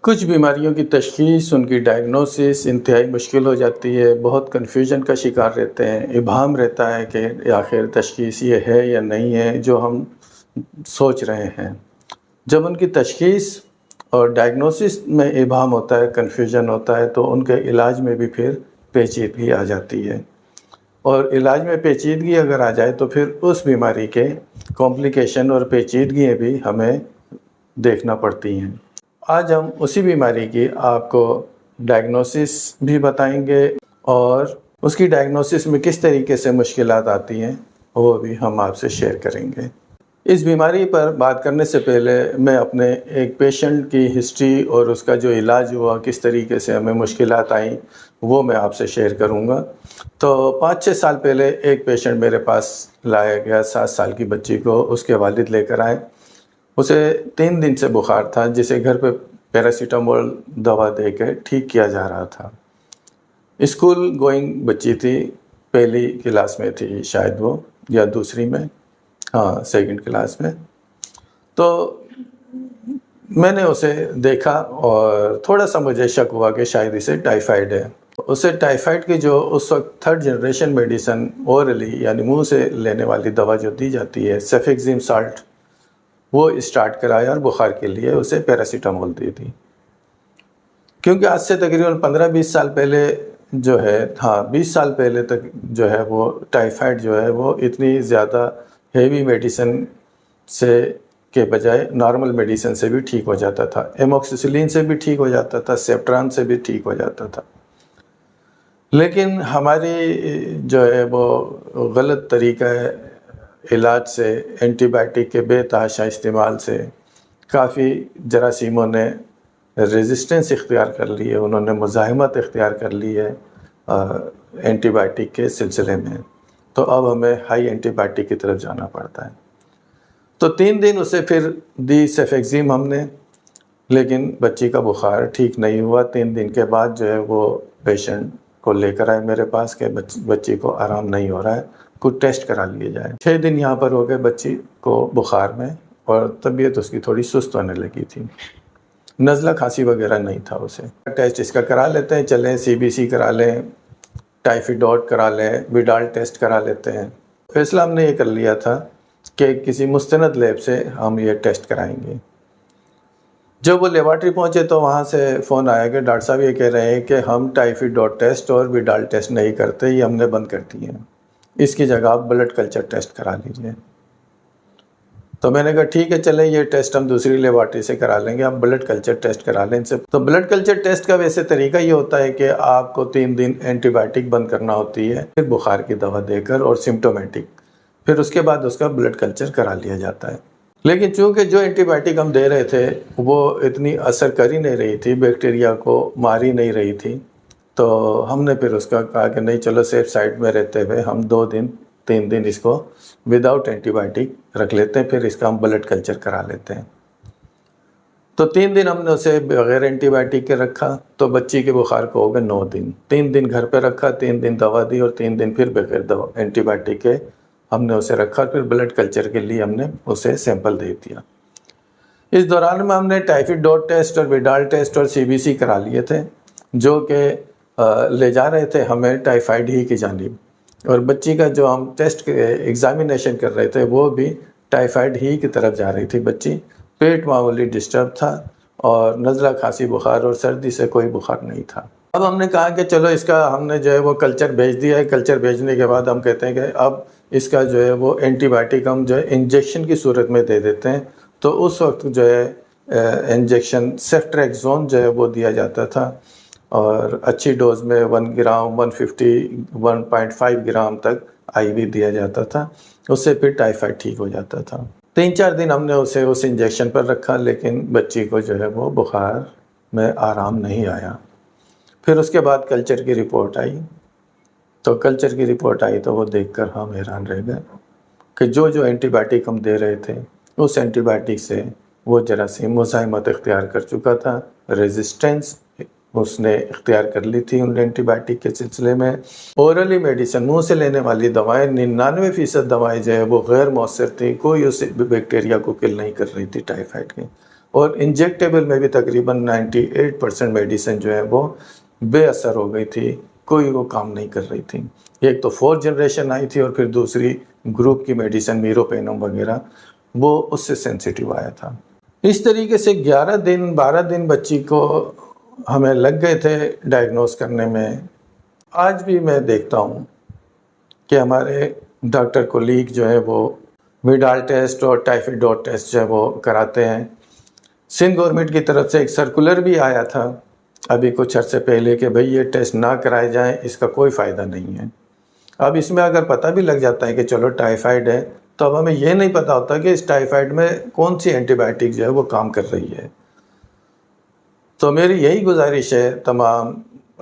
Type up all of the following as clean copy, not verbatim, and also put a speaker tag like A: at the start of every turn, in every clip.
A: کچھ بیماریوں کی تشخیص، ان کی ڈائگنوسس انتہائی مشکل ہو جاتی ہے، بہت کنفیوژن کا شکار رہتے ہیں، ابہام رہتا ہے کہ آخر تشخیص یہ ہے یا نہیں ہے جو ہم سوچ رہے ہیں۔ جب ان کی تشخیص اور ڈائگنوسس میں ابہام ہوتا ہے، کنفیوژن ہوتا ہے، تو ان کے علاج میں بھی پھر پیچیدگی آ جاتی ہے، اور علاج میں پیچیدگی اگر آ جائے تو پھر اس بیماری کے کمپلیکیشن اور پیچیدگیاں بھی ہمیں دیکھنا پڑتی ہیں۔ آج ہم اسی بیماری کی آپ کو ڈائگنوسس بھی بتائیں گے، اور اس کی ڈائگنوسس میں کس طریقے سے مشکلات آتی ہیں وہ بھی ہم آپ سے شیئر کریں گے۔ اس بیماری پر بات کرنے سے پہلے میں اپنے ایک پیشنٹ کی ہسٹری اور اس کا جو علاج ہوا، کس طریقے سے ہمیں مشکلات آئیں، وہ میں آپ سے شیئر کروں گا۔ تو 5-6 سال پہلے ایک پیشنٹ میرے پاس لایا گیا، 7 سال کی بچی کو اس کے والد لے کر آئے۔ اسے 3 دن سے بخار تھا، جسے گھر پہ پیراسیٹامول دوا دے کے ٹھیک کیا جا رہا تھا۔ اسکول گوئنگ بچی تھی، پہلی کلاس میں تھی شاید وہ، یا دوسری میں، سیکنڈ کلاس میں۔ تو میں نے اسے دیکھا اور تھوڑا سا مجھے شک ہوا کہ شاید اسے ٹائیفائڈ ہے۔ اسے ٹائیفائڈ کی جو اس وقت 3rd جنریشن میڈیسن اورلی یعنی منہ سے لینے والی دوا جو دی جاتی ہے، سیفیکزیم سالٹ، وہ اسٹارٹ کرایا اور بخار کے لیے اسے پیراسیٹامول دی تھی۔ کیونکہ آج سے تقریباً 15-20 سال پہلے جو ہے، 20 سال پہلے تک جو ہے وہ ٹائیفائڈ جو ہے وہ اتنی زیادہ ہیوی میڈیسن سے کے بجائے نارمل میڈیسن سے بھی ٹھیک ہو جاتا تھا، ایموکسیسلین سے بھی ٹھیک ہو جاتا تھا، سیپٹران سے بھی ٹھیک ہو جاتا تھا۔ لیکن ہماری جو ہے وہ غلط طریقہ ہے علاج سے، اینٹی بائیوٹک کے بے تحاشا استعمال سے کافی جراثیموں نے ریزسٹنس اختیار کر لی ہے، انہوں نے مزاحمت اختیار کر لی ہے اینٹی بائیوٹک کے سلسلے میں۔ تو اب ہمیں ہائی اینٹی بائیوٹک کی طرف جانا پڑتا ہے۔ تو 3 دن اسے پھر دی سیفیکزیم ہم نے، لیکن بچی کا بخار ٹھیک نہیں ہوا۔ 3 دن کے بعد جو ہے وہ پیشنٹ کو لے کر آئے میرے پاس کہ بچی کو آرام نہیں ہو رہا ہے، کچھ ٹیسٹ کرا لیے جائے۔ 6 دن یہاں پر ہو گئے بچی کو بخار میں، اور طبیعت اس کی تھوڑی سست ہونے لگی تھی، نزلہ کھانسی وغیرہ نہیں تھا اسے۔ ٹیسٹ اس کا کرا لیتے ہیں، چلیں CBC کرا لیں، ٹائیفیڈوٹ کرا لیں، ویڈال ٹیسٹ کرا لیتے ہیں۔ فیصلہ ہم نے یہ کر لیا تھا کہ کسی مستند لیب سے ہم یہ ٹیسٹ کرائیں گے۔ جب وہ لیبارٹری پہنچے تو وہاں سے فون آیا کہ ڈاکٹر صاحب یہ کہہ رہے ہیں کہ ہم ٹائیفیڈوٹ ٹیسٹ اور ویڈال ٹیسٹ نہیں کرتے، یہ ہم نے بند کر دیے ہیں، اس کی جگہ آپ بلڈ کلچر ٹیسٹ کرا لیجئے۔ تو میں نے کہا ٹھیک ہے، چلیں یہ ٹیسٹ ہم دوسری لیبارٹری سے کرا لیں گے، آپ بلڈ کلچر ٹیسٹ کرا لیں ان سے۔ تو بلڈ کلچر ٹیسٹ کا ویسے طریقہ یہ ہوتا ہے کہ آپ کو 3 دن اینٹی بائیوٹک بند کرنا ہوتی ہے، پھر بخار کی دوا دے کر اور سمپٹومیٹک، پھر اس کے بعد اس کا بلڈ کلچر کرا لیا جاتا ہے۔ لیکن چونکہ جو اینٹی بائیوٹک ہم دے رہے تھے وہ اتنی اثر کر ہی نہیں رہی تھی، بیکٹیریا کو مار ہی نہیں رہی تھی، تو ہم نے پھر اس کا کہا کہ نہیں، چلو سیف سائڈ میں رہتے ہوئے ہم 2-3 دن اس کو وداؤٹ اینٹی بائیوٹک رکھ لیتے ہیں، پھر اس کا ہم بلڈ کلچر کرا لیتے ہیں۔ تو 3 دن ہم نے اسے بغیر اینٹی بائیوٹک کے رکھا، تو بچی کے بخار کو ہو گئے 9 دن۔ 3 دن گھر پہ رکھا، 3 دن دوا دی، اور 3 دن پھر بغیر دوا اینٹی بائیوٹک کے ہم نے اسے رکھا، پھر بلڈ کلچر کے لیے ہم نے اسے سیمپل دے دیا۔ اس دوران میں ہم نے ٹائیفیڈوٹ ٹیسٹ اور ویڈال ٹیسٹ اور CBC کرا لیے تھے، جو کہ لے جا رہے تھے ہمیں ٹائیفائڈ ہی کی جانب، اور بچی کا جو ہم ٹیسٹ ایگزامینیشن کر رہے تھے وہ بھی ٹائیفائڈ ہی کی طرف جا رہی تھی بچی۔ پیٹ معمولی ڈسٹرب تھا، اور نزلہ کھانسی بخار اور سردی سے کوئی بخار نہیں تھا۔ اب ہم نے کہا کہ چلو اس کا ہم نے جو ہے وہ کلچر بھیج دیا ہے، کلچر بھیجنے کے بعد ہم کہتے ہیں کہ اب اس کا جو ہے وہ اینٹی بائیوٹک ہم جو ہے انجیکشن کی صورت میں دے دیتے ہیں۔ تو اس وقت جو ہے انجیکشن سیفٹریکزون جو ہے وہ دیا جاتا تھا، اور اچھی ڈوز میں 1 گرام 1.5 گرام تک IV دیا جاتا تھا، اس سے پھر ٹائیفائڈ ٹھیک ہو جاتا تھا۔ 3-4 دن ہم نے اسے اس انجیکشن پر رکھا، لیکن بچی کو جو ہے وہ بخار میں آرام نہیں آیا۔ پھر اس کے بعد کلچر کی رپورٹ آئی، تو کلچر کی رپورٹ آئی تو وہ دیکھ کر ہم حیران رہ گئے کہ جو اینٹی بائیوٹک ہم دے رہے تھے اس اینٹی بائیوٹک سے وہ جراثیم مزاحمت اختیار کر چکا تھا، ریزسٹنس اس نے اختیار کر لی تھی ان اینٹی بائیوٹک کے سلسلے میں۔ اورلی میڈیسن، منہ سے لینے والی دوائیں، 99% دوائیں جو ہے وہ غیر مؤثر تھیں، کوئی اس بیکٹیریا کو کل نہیں کر رہی تھی ٹائیفائڈ کے، اور انجیکٹیبل میں بھی تقریباً 98% میڈیسن جو ہے وہ بے اثر ہو گئی تھی، کوئی وہ کام نہیں کر رہی تھی۔ ایک تو 4th جنریشن آئی تھی اور پھر دوسری گروپ کی میڈیسن میروپینم وغیرہ، وہ اس سے سینسیٹیو آیا تھا۔ اس طریقے سے 11 دن 12 دن بچی کو ہمیں لگ گئے تھے ڈائگنوز کرنے میں۔ آج بھی میں دیکھتا ہوں کہ ہمارے ڈاکٹر کولیگ جو ہے وہ ویڈال ٹیسٹ اور ٹائیفائڈ ڈاٹ ٹیسٹ جو ہے وہ کراتے ہیں۔ سندھ گورنمنٹ کی طرف سے ایک سرکولر بھی آیا تھا ابھی کچھ عرصے پہلے کہ بھئی یہ ٹیسٹ نہ کرائے جائیں، اس کا کوئی فائدہ نہیں ہے۔ اب اس میں اگر پتہ بھی لگ جاتا ہے کہ چلو ٹائیفائڈ ہے، تو اب ہمیں یہ نہیں پتہ ہوتا کہ اس ٹائیفائڈ میں کون سی اینٹی بائیوٹک جو ہے وہ کام کر رہی ہے۔ تو میری یہی گزارش ہے تمام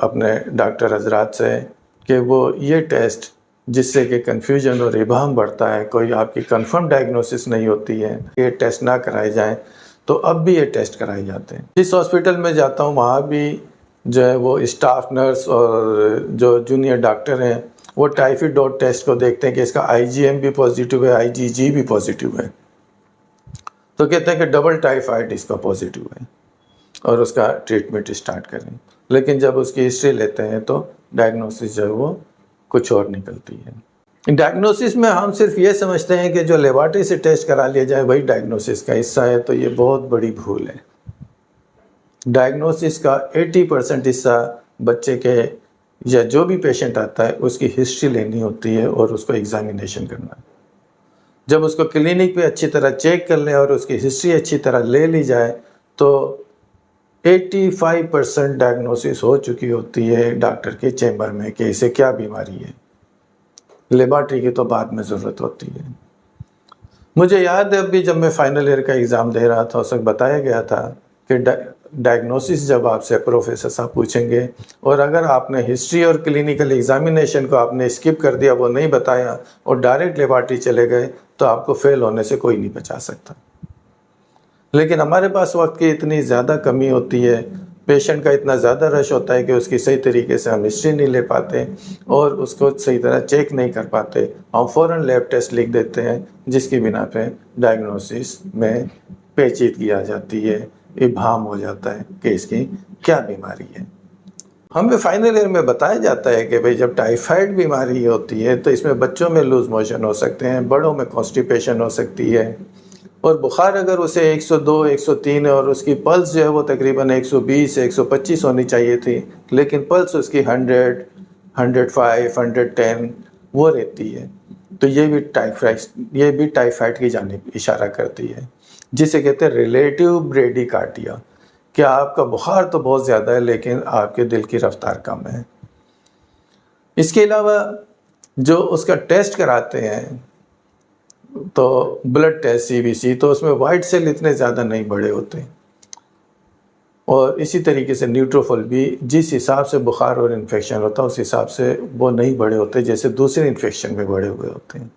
A: اپنے ڈاکٹر حضرات سے کہ وہ یہ ٹیسٹ، جس سے کہ کنفیوژن اور ابہام بڑھتا ہے، کوئی آپ کی کنفرم ڈائگنوسس نہیں ہوتی ہے، یہ ٹیسٹ نہ کرائے جائیں، تو اب بھی یہ ٹیسٹ کرائے جاتے ہیں۔ جس ہاسپٹل میں جاتا ہوں وہاں بھی جو ہے وہ اسٹاف نرس اور جو جونیئر ڈاکٹر ہیں وہ ٹائیفائڈ ڈاٹ ٹیسٹ کو دیکھتے ہیں کہ اس کا IgM بھی پازیٹیو ہے، IgG بھی پازیٹیو ہے، تو کہتے ہیں کہ ڈبل ٹائیفائڈ اس کا پازیٹیو ہے اور اس کا ٹریٹمنٹ اسٹارٹ کریں۔ لیکن جب اس کی ہسٹری لیتے ہیں تو ڈائگنوسس جو ہے وہ کچھ اور نکلتی ہے۔ ڈائگنوسس میں ہم صرف یہ سمجھتے ہیں کہ جو لیبارٹری سے ٹیسٹ کرا لیا جائے وہی ڈائگنوسس کا حصہ ہے، تو یہ بہت بڑی بھول ہے۔ ڈائگنوسس کا 80% حصہ بچے کے یا جو بھی پیشنٹ آتا ہے اس کی ہسٹری لینی ہوتی ہے اور اس کو ایگزامینیشن کرنا ہے۔ جب اس کو کلینک پہ اچھی طرح چیک کر لیں اور اس کی ہسٹری اچھی طرح لے لی جائے تو 85% ڈائگنوسس ہو چکی ہوتی ہے ڈاکٹر کے چیمبر میں کہ اسے کیا بیماری ہے۔ لیبارٹری کی تو بعد میں ضرورت ہوتی ہے۔ مجھے یاد ہے ابھی جب میں فائنل ایئر کا ایگزام دے رہا تھا، اس وقت بتایا گیا تھا کہ ڈائگنوسس جب آپ سے پروفیسر صاحب پوچھیں گے اور اگر آپ نے ہسٹری اور کلینیکل ایگزامینیشن کو آپ نے اسکپ کر دیا، وہ نہیں بتایا اور ڈائریکٹ لیبارٹری چلے گئے تو آپ کو فیل ہونے سے کوئی نہیں بچا سکتا۔ لیکن ہمارے پاس وقت کی اتنی زیادہ کمی ہوتی ہے، پیشنٹ کا اتنا زیادہ رش ہوتا ہے کہ اس کی صحیح طریقے سے ہم ہسٹری نہیں لے پاتے اور اس کو صحیح طرح چیک نہیں کر پاتے، ہم فوراً لیب ٹیسٹ لکھ دیتے ہیں جس کی بنا پہ ڈائگنوسس میں پیچیدگی آ جاتی ہے، ابہام ہو جاتا ہے کہ اس کی کیا بیماری ہے۔ ہمیں فائنل ایئر میں بتایا جاتا ہے کہ بھئی جب ٹائیفائڈ بیماری ہوتی ہے تو اس میں بچوں میں لوز موشن ہو سکتے ہیں، بڑوں میں کانسٹیپیشن ہو سکتی ہے، اور بخار اگر اسے 102 103 ہے اور اس کی پلس جو ہے وہ تقریباً 120 125 ہونی چاہیے تھی، لیکن پلس اس کی 100 105 110 وہ رہتی ہے، تو یہ بھی ٹائیفائڈ کی جانب اشارہ کرتی ہے، جسے کہتے ہیں ریلیٹیو بریڈی کارڈیا، کہ آپ کا بخار تو بہت زیادہ ہے لیکن آپ کے دل کی رفتار کم ہے۔ اس کے علاوہ جو اس کا ٹیسٹ کراتے ہیں تو بلڈ ٹیسٹ CBC، تو اس میں وائٹ سیل اتنے زیادہ نہیں بڑے ہوتے، اور اسی طریقے سے نیوٹروفل بھی جس حساب سے بخار اور انفیکشن ہوتا ہے اس حساب سے وہ نہیں بڑے ہوتے جیسے دوسرے انفیکشن میں بڑے ہوئے ہوتے ہیں۔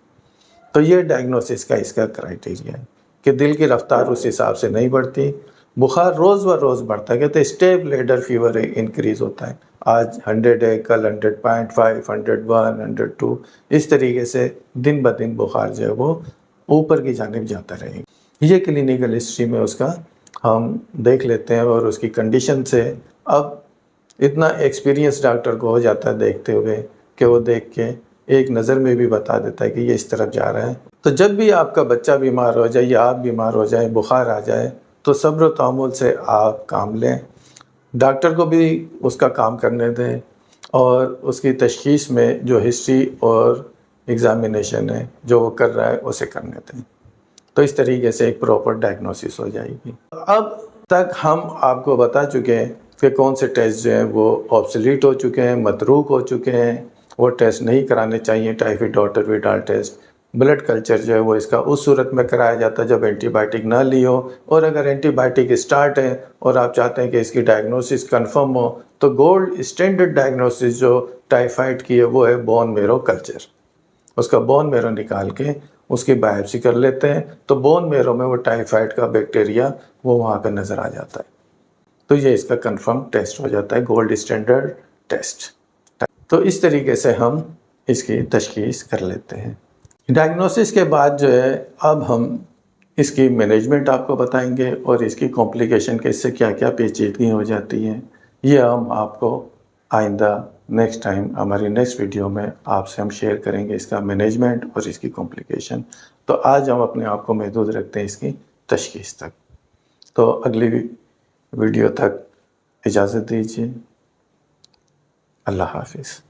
A: تو یہ ڈائگنوسس کا اس کا کرائٹیریا ہے کہ دل کی رفتار اس حساب سے نہیں بڑھتی، بخار روز و روز بڑھتا ہے، کہتے ہیں اسٹیپ لیڈر فیور انکریز ہوتا ہے، آج 100 ہے، کل 100.5 101 102، اس طریقے سے دن بہ دن بخار جو ہے وہ اوپر کی جانب جاتا رہے گا۔ یہ کلینیکل ہسٹری میں اس کا ہم دیکھ لیتے ہیں، اور اس کی کنڈیشن سے اب اتنا ایکسپیرینس ڈاکٹر کو ہو جاتا ہے دیکھتے ہوئے کہ وہ دیکھ کے ایک نظر میں بھی بتا دیتا ہے کہ یہ اس طرف جا رہا ہے۔ تو جب بھی آپ کا بچہ بیمار ہو جائے یا آپ بیمار ہو جائیں، بخار آ جائے، تو صبر و تحمل سے آپ کام لیں، ڈاکٹر کو بھی اس کا کام کرنے دیں، اور اس کی تشخیص میں جو ہسٹری اور ایگزامینیشن ہے جو وہ کر رہا ہے اسے کرنے دیں، تو اس طریقے سے ایک پراپر ڈائگنوسس ہو جائے گی۔ اب تک ہم آپ کو بتا چکے ہیں کہ کون سے ٹیسٹ جو ہیں وہ آبسلیٹ ہو چکے ہیں، متروک ہو چکے ہیں، وہ ٹیسٹ نہیں کرانے چاہیے، ٹائیفائڈ ڈاٹ اور ویڈال ٹیسٹ۔ بلڈ کلچر جو ہے وہ اس کا اس صورت میں کرایا جاتا ہے جب اینٹی بائیوٹک نہ لی ہو، اور اگر اینٹی بائیوٹک اسٹارٹ ہے اور آپ چاہتے ہیں کہ اس کی ڈائگنوسس کنفرم ہو تو گولڈ اسٹینڈرڈ ڈائگنوسس جو ٹائیفائڈ کی ہے وہ ہے بون میرو کلچر۔ اس کا بون میرو نکال کے اس کی بائپسی کر لیتے ہیں تو بون میرو میں وہ ٹائیفائڈ کا بیکٹیریا وہ وہاں پہ نظر آ جاتا ہے، تو یہ اس کا کنفرم ٹیسٹ ہو جاتا ہے، گولڈ اسٹینڈرڈ ٹیسٹ۔ تو اس طریقے سے ہم اس کی تشخیص کر لیتے ہیں۔ ڈائگنوسس کے بعد جو ہے اب ہم اس کی مینجمنٹ آپ کو بتائیں گے اور اس کی کمپلیکیشن کے اس سے کیا کیا پیچیدگی ہو جاتی ہیں، یہ ہم آپ کو آئندہ نیکسٹ ٹائم ہماری نیکسٹ ویڈیو میں آپ سے ہم شیئر کریں گے اس کا مینجمنٹ اور اس کی کمپلیکیشن۔ تو آج ہم اپنے آپ کو محدود رکھتے ہیں اس کی تشخیص تک۔ تو اگلی ویڈیو تک اجازت دیجیے، اللہ حافظ۔